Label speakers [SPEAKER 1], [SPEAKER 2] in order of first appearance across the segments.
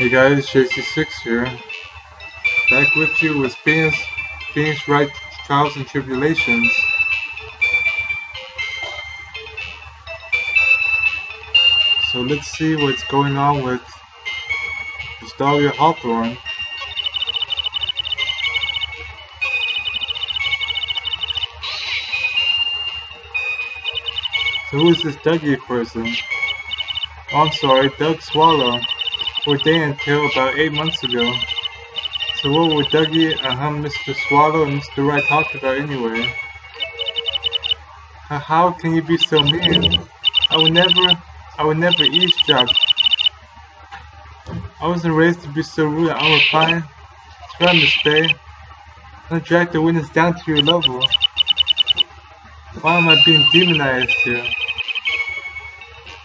[SPEAKER 1] Hey guys, JC6 here. Back with you with Phoenix Wright trials and tribulations. So let's see what's going on with this Dahlia Hawthorne. So who is this Dougie person? Oh, I'm sorry, Doug Swallow. Ordained until about 8 months ago. So what were Dougie, Mr. Swallow, and Mr. Wright talked about anyway? How can you be so mean? I would never eavesdrop. I wasn't raised to be so rude. I'm refined. Try, Miss Bay. Don't drag the witness down to your level. Why am I being demonized here?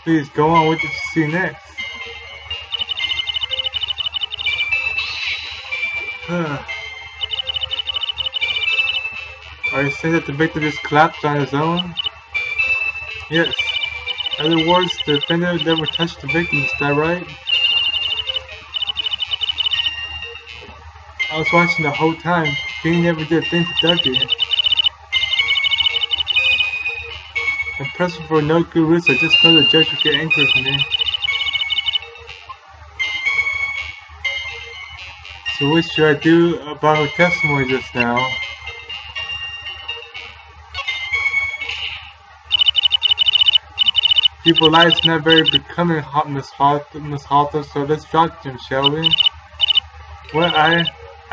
[SPEAKER 1] Please go on. What did you see next? Are you saying that the victim just collapsed on his own? Yes. In other words, the defendant never touched the victim, is that right? I was watching the whole time. He never did a thing to Dougie. I'm pressing for no good reason. I just know the judge would get angry with me. So what should I do about her testimony just now? People lives not very becoming Miss Hawthorne, so let's drop them, shall we? Well, I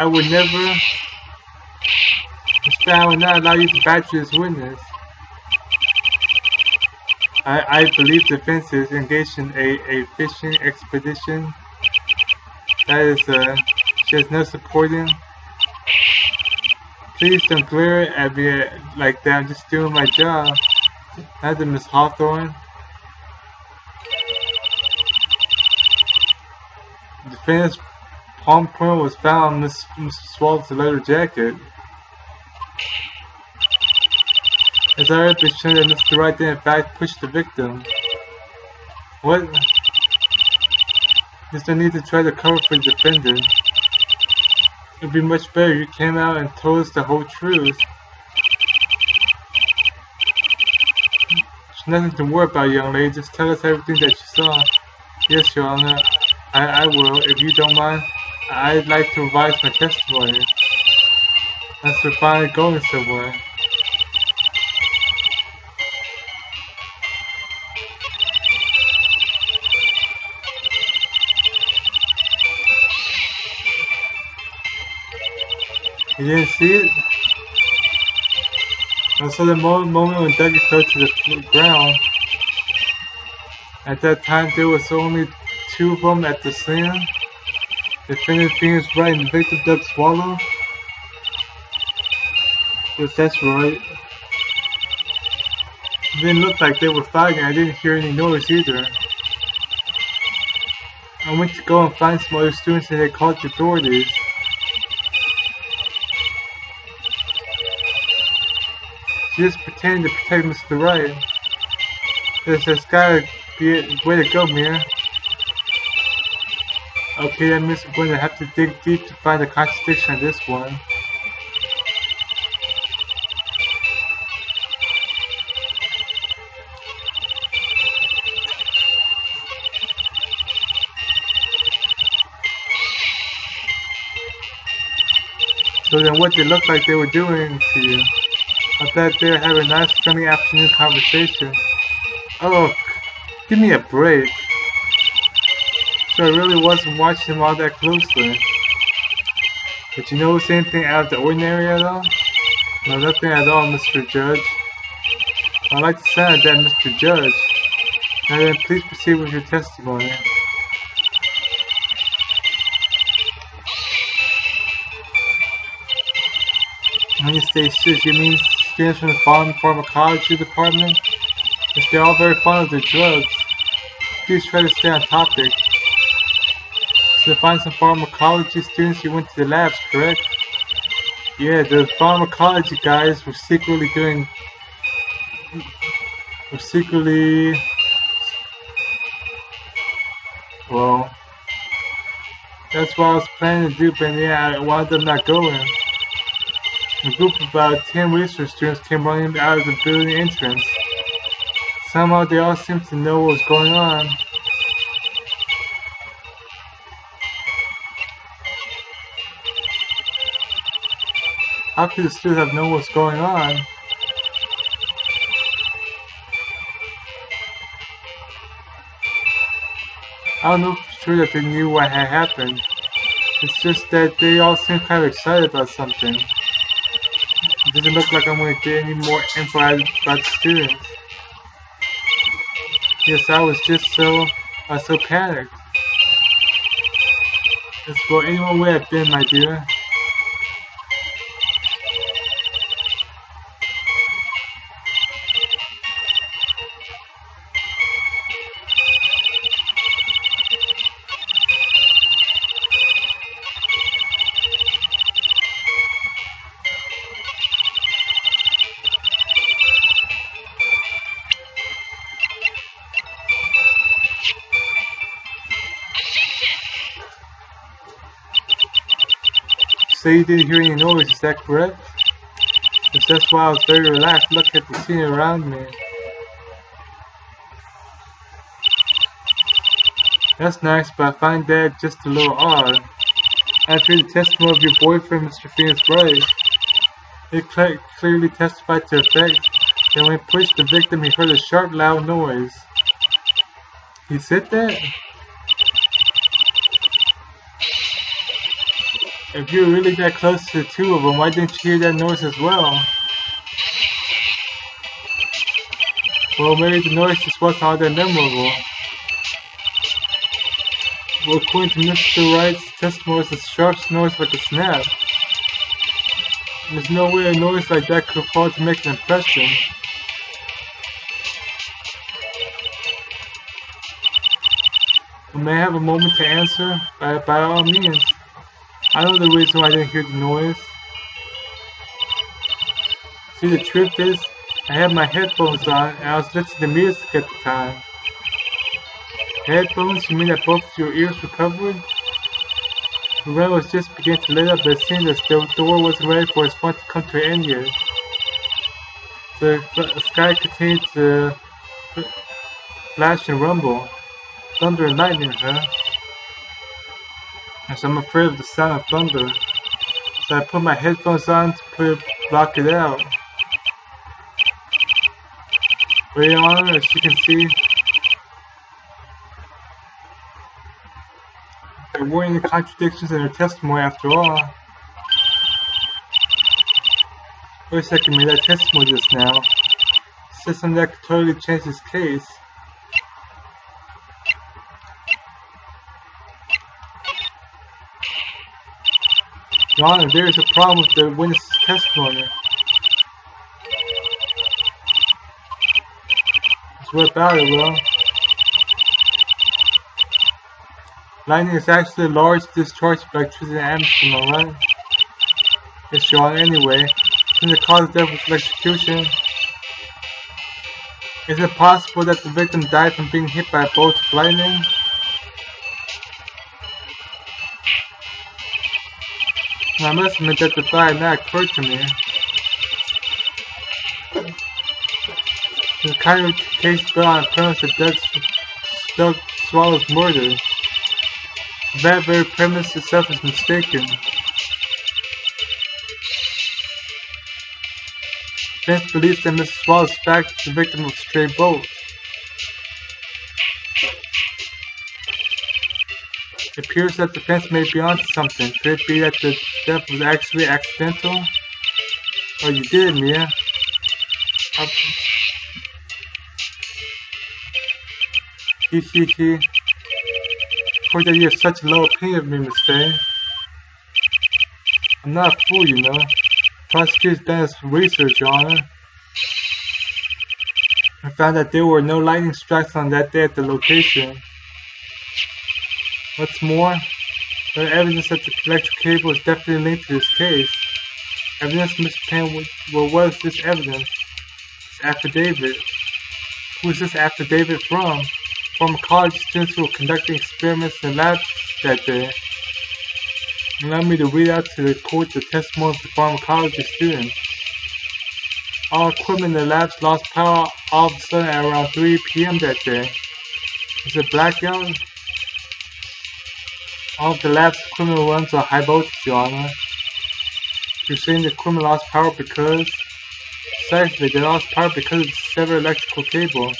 [SPEAKER 1] would never, instead I would not allow you to badger this witness. I believe the defense is engaged in a fishing expedition. That is, she has no supporting. Please don't glare at me like that, I'm just doing my job. Neither Miss Hawthorne. The defendant's palm print was found on Miss Swallow's leather jacket. As I already shown that Mr. Wright did in fact push the victim. What? There's no need to try to cover for the defendant. It would be much better if you came out and told us the whole truth. There's nothing to worry about, young lady. Just tell us everything that you saw. Yes, Your Honor. I will. If you don't mind, I'd like to revise my testimony. As we're finally going somewhere. You didn't see it? I saw the moment when Dougie fell to the ground. At that time, there was only 2 of them at the scene. The defendant Phoenix Wright and the victim Doug Swallow. Yes, that's right. It didn't look like they were fighting. I didn't hear any noise either. I went to go and find some other students and they called the authorities. She just pretending to protect Mr. Wright. There's gotta be a way to go, Mia. Okay, that means we're going to have to dig deep to find a contradiction on this one. So then what did it look like they were doing to you? I thought they were having a nice friendly afternoon conversation. Oh, give me a break. So I really wasn't watching them all that closely. Did you notice anything out of the ordinary at all? No, nothing at all, Mr. Judge. I like the sound of that, Mr. Judge. Now then, please proceed with your testimony. When you say sis, you mean students from the pharmacology department? Yes, they're all very fond of their drugs. Please try to stay on topic. So to find some pharmacology students, you went to the labs, correct? Yeah, the pharmacology guys were secretly well, That's what I was planning to do, but yeah, I wound up not going. A group of about 10 research students came running out of the building entrance. Somehow they all seemed to know what was going on. How could the students have known what's going on? I don't know for sure that they knew what had happened. It's just that they all seemed kind of excited about something. It doesn't look like I'm going to get any more info about the students. Yes, I was so panicked. That's what anyone would have been, my dear. So you didn't hear any noise, is that correct? Because that's why I was very relaxed looking at the scene around me. That's nice, but I find that just a little odd. After the testimony of your boyfriend, Mr. Phoenix Wright, it clearly testified to the fact that when he pushed the victim, he heard a sharp, loud noise. He said that? If you're really that close to the two of them, why didn't you hear that noise as well? Well, maybe the noise just wasn't all that memorable. Well, according to Mr. Wright's testimony, it was a sharp noise like a snap. There's no way a noise like that could fall to make an impression. May I have a moment to answer? By all means. I know the reason why I didn't hear the noise. See, the truth is, I had my headphones on and I was listening to music at the time. Headphones? You mean that both your ears were covered? The rain was just beginning to lit up, but it seemed as though the door wasn't ready for its fun to come to an end yet. The sky continued to flash and rumble. Thunder and lightning, huh? As I'm afraid of the sound of thunder, so I put my headphones on to block it out. But Your Honor, as you can see, there weren't any contradictions in her testimony after all. Wait a second, made that testimony just now. Said something that could totally change this case. Your Honor, there is a problem with the witness's testimony. What about it, Will? Lightning is actually a large discharge of electricity in the atmosphere, alright? Yes, Your Honor, anyway. Since the cause of death was electrocution, is it possible that the victim died from being hit by a bolt of lightning? I must admit that the thought had not occurred to me. The kind of case built on the premise that Doug Swallow's murder. That very premise itself is mistaken. Defense believes that Mrs. Swallow's fact is the victim of a stray bolt. It appears that the defense may be onto something. Could it be that the death was actually accidental? Oh, you did, Mia. Hee. For that you have such a low opinion of me, Miss Faye. I'm not a fool, you know. Prosecutor's done his research, Your Honor. I found that there were no lightning strikes on that day at the location. What's more, there is evidence that the electric cable is definitely linked to this case. Evidence, Mr. Payne, well, what is this evidence? This affidavit. Who is this affidavit from? From college students who were conducting experiments in the lab that day. Allow me to read out to the court the testimony of the pharmacology students. All equipment in the labs lost power all of a sudden at around 3 p.m. that day. Is it blackout? All of the lab's equipment runs on high voltage, Your Honor. You're saying the equipment lost power because... Precisely, they lost power because of the severed electrical cable.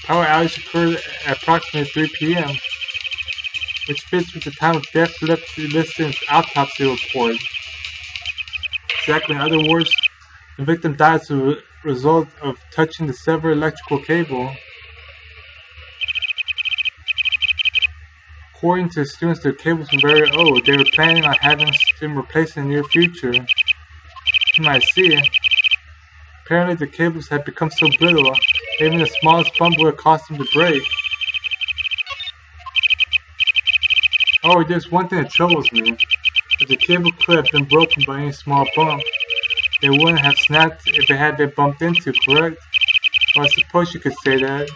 [SPEAKER 1] Power outage occurred at approximately 3 p.m., which fits with the time of death listed in its autopsy report. Exactly, in other words, the victim died as a result of touching the severed electrical cable. According to the students, their cables were very old. They were planning on having them replaced in the near future. I see. Apparently the cables had become so brittle, even the smallest bump would have caused them to break. Oh, there's one thing that troubles me. If the cable could have been broken by any small bump, they wouldn't have snapped if it had been bumped into, correct? Well, I suppose you could say that.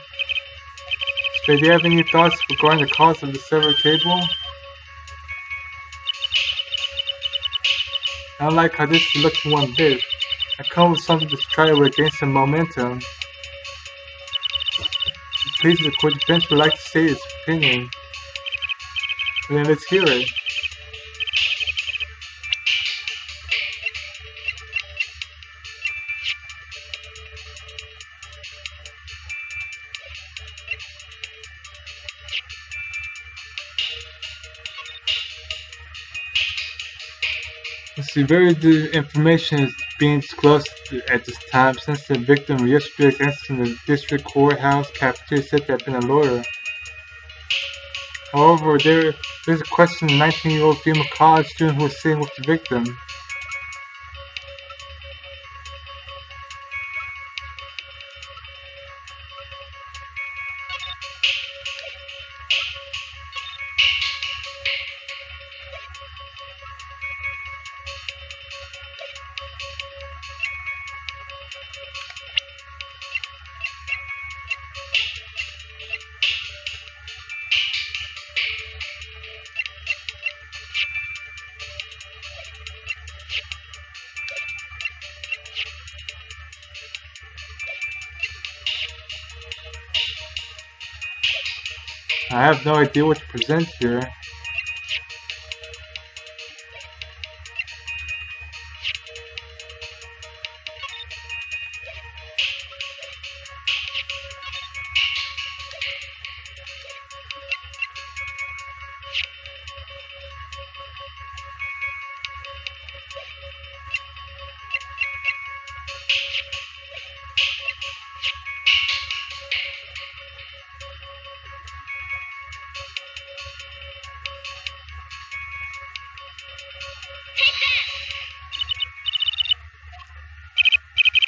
[SPEAKER 1] So, do you have any thoughts regarding the cause of the severed cable? I don't like how this is looking one bit. I come with something to try to regain some momentum. Please, the court defense would like to say its opinion. And then let's hear it. Let's see, very little information is being disclosed at this time since the victim yesterday's incident in the district courthouse cafeteria said to have been a lawyer. However, there's a question of a 19-year-old female college student who was sitting with the victim. I have no idea what to present here.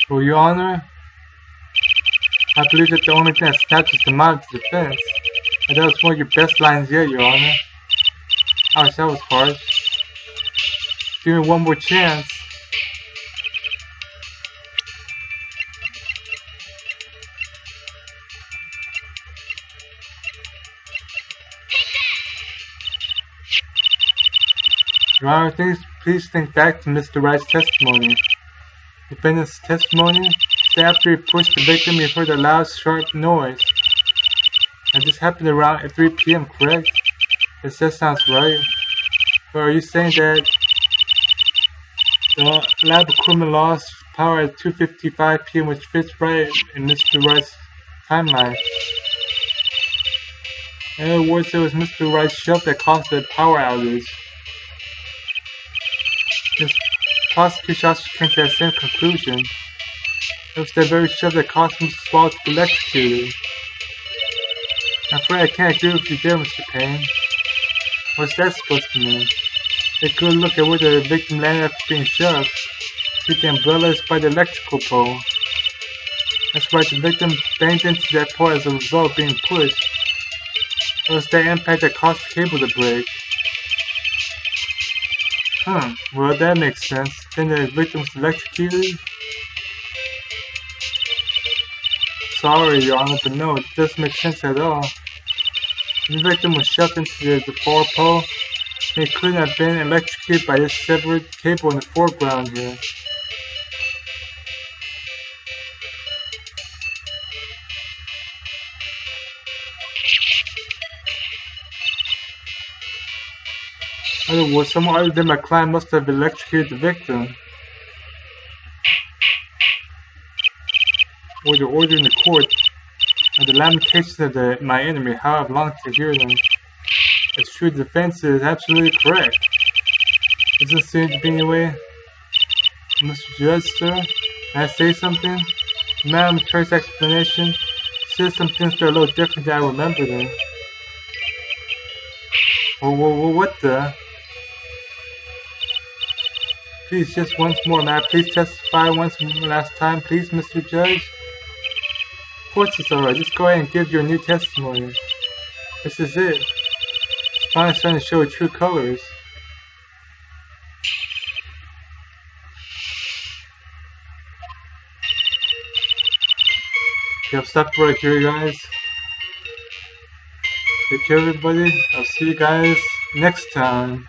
[SPEAKER 1] Well, Your Honor, I believe that the only thing that snaps is the mind of defense. And that was one of your best lines yet, Your Honor. Ouch, that was harsh. Give me one more chance. Your Honor, please think back to Mr. Wright's testimony. Defendant's testimony, after he pushed the victim, he heard a loud, sharp noise. And this happened around at 3 p.m., correct? Yes, that sounds right. So are you saying that the lab equipment lost power at 2:55 p.m., which fits right in Mr. Wright's timeline? In other words, it was Mr. Wright's shove that caused the power outage. This prosecution also came to that same conclusion. It was that very shove that caused Mr. Swallow to be electrocuted. I'm afraid I can't agree with you there, Mr. Payne. What's that supposed to mean? Take a good look at where the victim landed after being shoved. See, the umbrella is by the electrical pole. That's right, the victim banged into that pole as a result of being pushed. It was that impact that caused the cable to break. Well, that makes sense. Then the victim was electrocuted? Sorry, Your Honor, but no, it doesn't make sense at all. The victim was shoved into the far pole, They couldn't have been electrocuted by this severed cable in the foreground here. In other words, someone other than my client must have electrocuted the victim. Or the order in the court, and the lamentations of my enemy, how I've longed to hear them. It's true, the defense is absolutely correct. Doesn't seem to be any way. Mr. Judge, sir, can I say something? Madam Curry's explanation says some things that are a little different than I remember them. Well, what the? Please, just once more, may I please testify once last time, please, Mr. Judge? Of course it's alright, just go ahead and give your new testimony. This is it. It's finally starting to show true colors. Okay, I'll stop right here, guys. Take care, everybody. I'll see you guys next time.